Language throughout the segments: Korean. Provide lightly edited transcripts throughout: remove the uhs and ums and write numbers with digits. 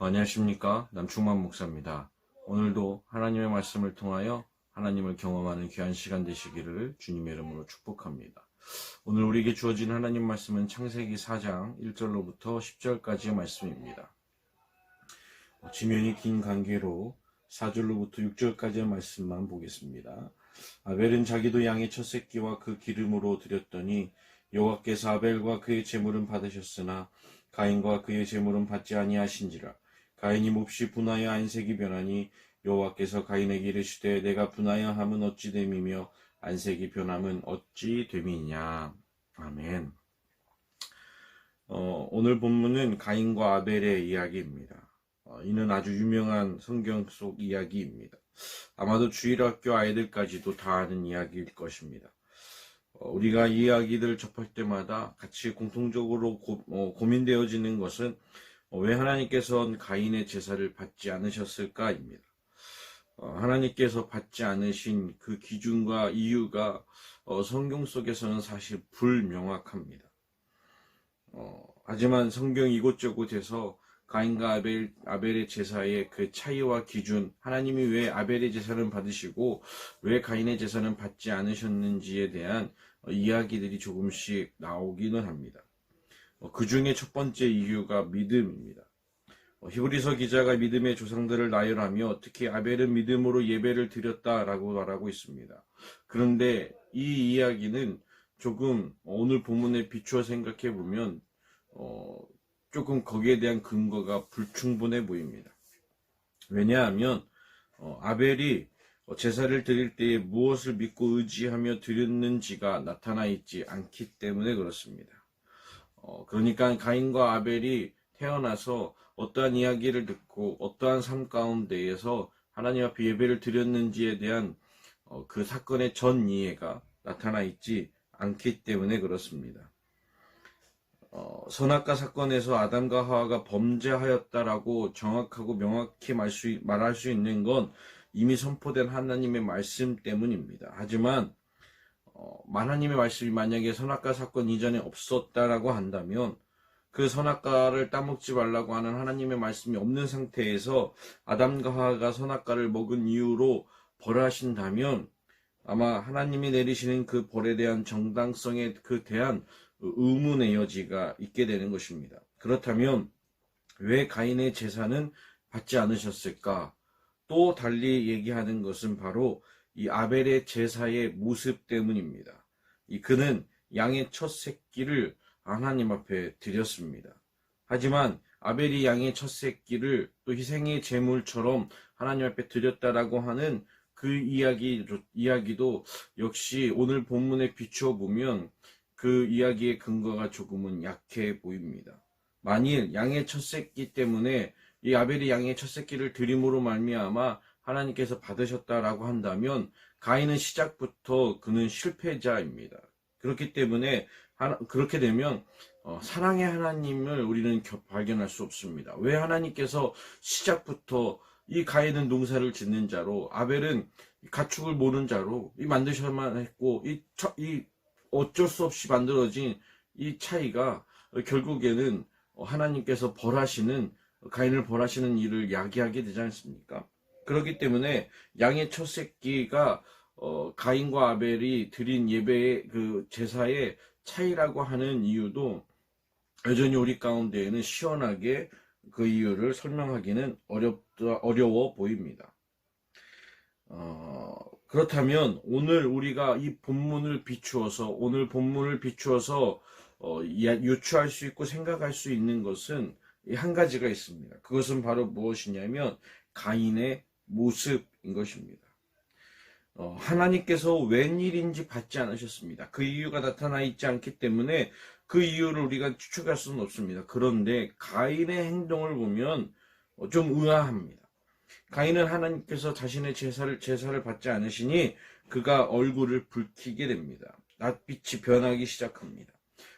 안녕하십니까, 남충만 목사입니다. 오늘도 하나님의 말씀을 통하여 하나님을 경험하는 귀한 시간 되시기를 주님의 이름으로 축복합니다. 오늘 우리에게 주어진 하나님 말씀은 창세기 4장 1절로부터 10절까지의 말씀입니다. 지면이 긴 관계로 4절로부터 6절까지의 말씀만 보겠습니다. 아벨은 자기도 양의 첫 새끼와 그 기름으로 드렸더니 여호와께서 아벨과 그의 제물은 받으셨으나 가인과 그의 제물은 받지 아니하신지라. 가인이 몹시 분하여 안색이 변하니 여호와께서 가인에게 이르시되 내가 분하여 함은 어찌 됨이며 안색이 변함은 어찌 됨이냐. 아멘. 오늘 본문은 가인과 아벨의 이야기입니다. 이는 아주 유명한 성경 속 이야기입니다. 아마도 주일학교 아이들까지도 다 아는 이야기일 것입니다. 우리가 이 이야기들을 접할 때마다 같이 공통적으로 고민되어지는 것은 왜 하나님께서는 가인의 제사를 받지 않으셨을까입니다. 하나님께서 받지 않으신 그 기준과 이유가 성경 속에서는 사실 불명확합니다. 하지만 성경 이곳저곳에서 가인과 아벨의 제사의 그 차이와 기준, 하나님이 왜 아벨의 제사는 받으시고 왜 가인의 제사는 받지 않으셨는지에 대한 이야기들이 조금씩 나오기는 합니다. 그 중에 첫 번째 이유가 믿음입니다. 히브리서 기자가 믿음의 조상들을 나열하며 특히 아벨은 믿음으로 예배를 드렸다라고 말하고 있습니다. 그런데 이 이야기는 조금 오늘 본문에 비추어 생각해 보면 조금 거기에 대한 근거가 불충분해 보입니다. 왜냐하면 아벨이 제사를 드릴 때에 무엇을 믿고 의지하며 드렸는지가 나타나 있지 않기 때문에 그렇습니다. 그러니까 가인과 아벨이 태어나서 어떠한 이야기를 듣고 어떠한 삶 가운데에서 하나님 앞에 예배를 드렸는지에 대한 그 사건의 전 이해가 나타나 있지 않기 때문에 그렇습니다. 선악과 사건에서 아담과 하와가 범죄하였다라고 정확하고 명확히 말할 수 있는 건 이미 선포된 하나님의 말씀 때문입니다. 하지만 하나님의 말씀이 만약에 선악과 사건 이전에 없었다라고 한다면 그 선악과를 따먹지 말라고 하는 하나님의 말씀이 없는 상태에서 아담과 하와가 선악과를 먹은 이유로 벌하신다면 아마 하나님이 내리시는 그 벌에 대한 정당성에 대한 의문의 여지가 있게 되는 것입니다. 그렇다면 왜 가인의 제사는 받지 않으셨을까? 또 달리 얘기하는 것은 바로 이 아벨의 제사의 모습 때문입니다. 그는 양의 첫 새끼를 하나님 앞에 드렸습니다. 하지만 아벨이 양의 첫 새끼를 또 희생의 제물처럼 하나님 앞에 드렸다라고 하는 그 이야기도 역시 오늘 본문에 비추어 보면 그 이야기의 근거가 조금은 약해 보입니다. 만일 양의 첫 새끼 때문에 이 아벨이 양의 첫 새끼를 드림으로 말미암아 하나님께서 받으셨다라고 한다면 가인은 시작부터 그는 실패자입니다. 그렇기 때문에 그렇게 되면 사랑의 하나님을 우리는 발견할 수 없습니다. 왜 하나님께서 시작부터 이 가인은 농사를 짓는 자로 아벨은 가축을 모는 자로 만드셔야만 했고 이 어쩔 수 없이 만들어진 이 차이가 결국에는 하나님께서 가인을 벌하시는 일을 야기하게 되지 않습니까? 그렇기 때문에 양의 첫 새끼가 가인과 아벨이 드린 예배의 그 제사의 차이라고 하는 이유도 여전히 우리 가운데에는 시원하게 그 이유를 설명하기는 어려워 보입니다. 그렇다면 오늘 우리가 이 본문을 비추어서 유추할 수 있고 생각할 수 있는 것은 한 가지가 있습니다. 그것은 바로 무엇이냐면 가인의 모습인 것입니다. 하나님께서 웬일인지 받지 않으셨습니다. 그 이유가 나타나 있지 않기 때문에 그 이유를 우리가 추측할 수는 없습니다. 그런데 가인의 행동을 보면 좀 의아합니다. 가인은 하나님께서 자신의 제사를 받지 않으시니 그가 얼굴을 붉히게 됩니다. 낯빛이 변하기 시작합니다.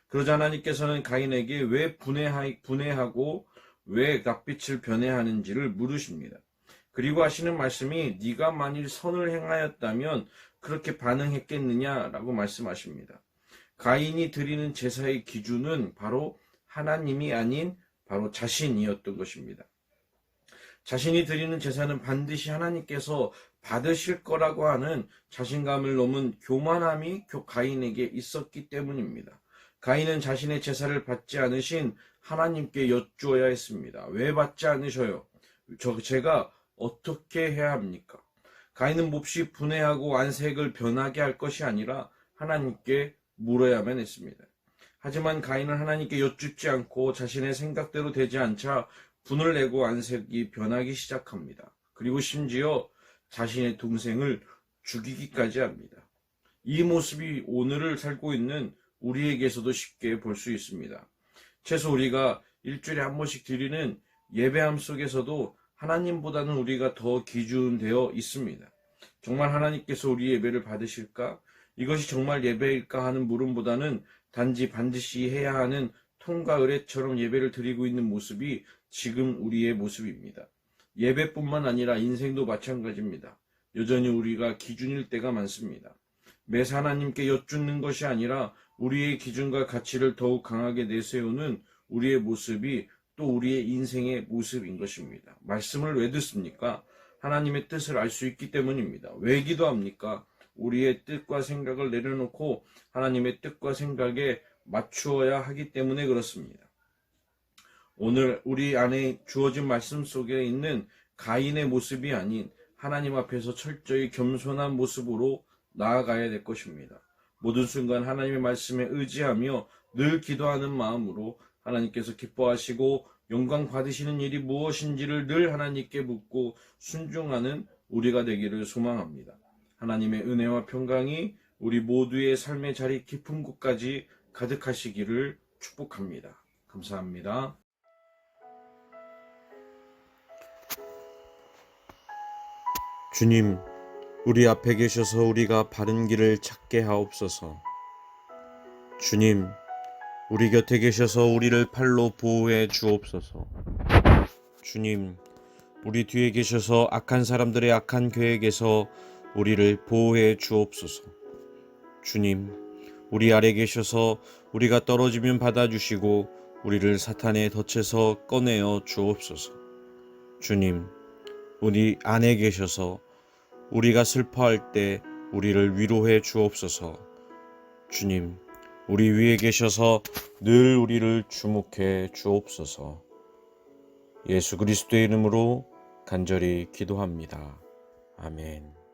그러자 하나님께서는 가인에게 왜 분해하고 왜 낯빛을 변해하는지를 물으십니다. 그리고 하시는 말씀이 네가 만일 선을 행하였다면 그렇게 반응했겠느냐라고 말씀하십니다. 가인이 드리는 제사의 기준은 바로 하나님이 아닌 바로 자신이었던 것입니다. 자신이 드리는 제사는 반드시 하나님께서 받으실 거라고 하는 자신감을 넘은 교만함이 가인에게 있었기 때문입니다. 가인은 자신의 제사를 받지 않으신 하나님께 여쭈어야 했습니다. 왜 받지 않으셔요? 제가 어떻게 해야 합니까? 가인은 몹시 분해하고 안색을 변하게 할 것이 아니라 하나님께 물어야만 했습니다. 하지만 가인은 하나님께 여쭙지 않고 자신의 생각대로 되지 않자 분을 내고 안색이 변하기 시작합니다. 그리고 심지어 자신의 동생을 죽이기까지 합니다. 이 모습이 오늘을 살고 있는 우리에게서도 쉽게 볼 수 있습니다. 최소 우리가 일주일에 한 번씩 드리는 예배함 속에서도 하나님보다는 우리가 더 기준되어 있습니다. 정말 하나님께서 우리 예배를 받으실까? 이것이 정말 예배일까 하는 물음보다는 단지 반드시 해야 하는 통과 의례처럼 예배를 드리고 있는 모습이 지금 우리의 모습입니다. 예배뿐만 아니라 인생도 마찬가지입니다. 여전히 우리가 기준일 때가 많습니다. 매사 하나님께 여쭙는 것이 아니라 우리의 기준과 가치를 더욱 강하게 내세우는 우리의 모습이 또 우리의 인생의 모습인 것입니다. 말씀을 왜 듣습니까? 하나님의 뜻을 알 수 있기 때문입니다. 왜 기도합니까? 우리의 뜻과 생각을 내려놓고 하나님의 뜻과 생각에 맞추어야 하기 때문에 그렇습니다. 오늘 우리 안에 주어진 말씀 속에 있는 가인의 모습이 아닌 하나님 앞에서 철저히 겸손한 모습으로 나아가야 될 것입니다. 모든 순간 하나님의 말씀에 의지하며 늘 기도하는 마음으로 하나님께서 기뻐하시고 영광 받으시는 일이 무엇인지를 늘 하나님께 묻고 순종하는 우리가 되기를 소망합니다. 하나님의 은혜와 평강이 우리 모두의 삶의 자리 깊은 곳까지 가득하시기를 축복합니다. 감사합니다. 주님, 우리 앞에 계셔서 우리가 바른 길을 찾게 하옵소서. 주님, 우리 곁에 계셔서 우리를 팔로 보호해 주옵소서. 주님, 우리 뒤에 계셔서 악한 사람들의 악한 계획에서 우리를 보호해 주옵소서. 주님, 우리 아래 계셔서 우리가 떨어지면 받아주시고 우리를 사탄의 덫에서 꺼내어 주옵소서. 주님, 우리 안에 계셔서 우리가 슬퍼할 때 우리를 위로해 주옵소서. 주님, 우리 위에 계셔서 늘 우리를 주목해 주옵소서. 예수 그리스도의 이름으로 간절히 기도합니다. 아멘.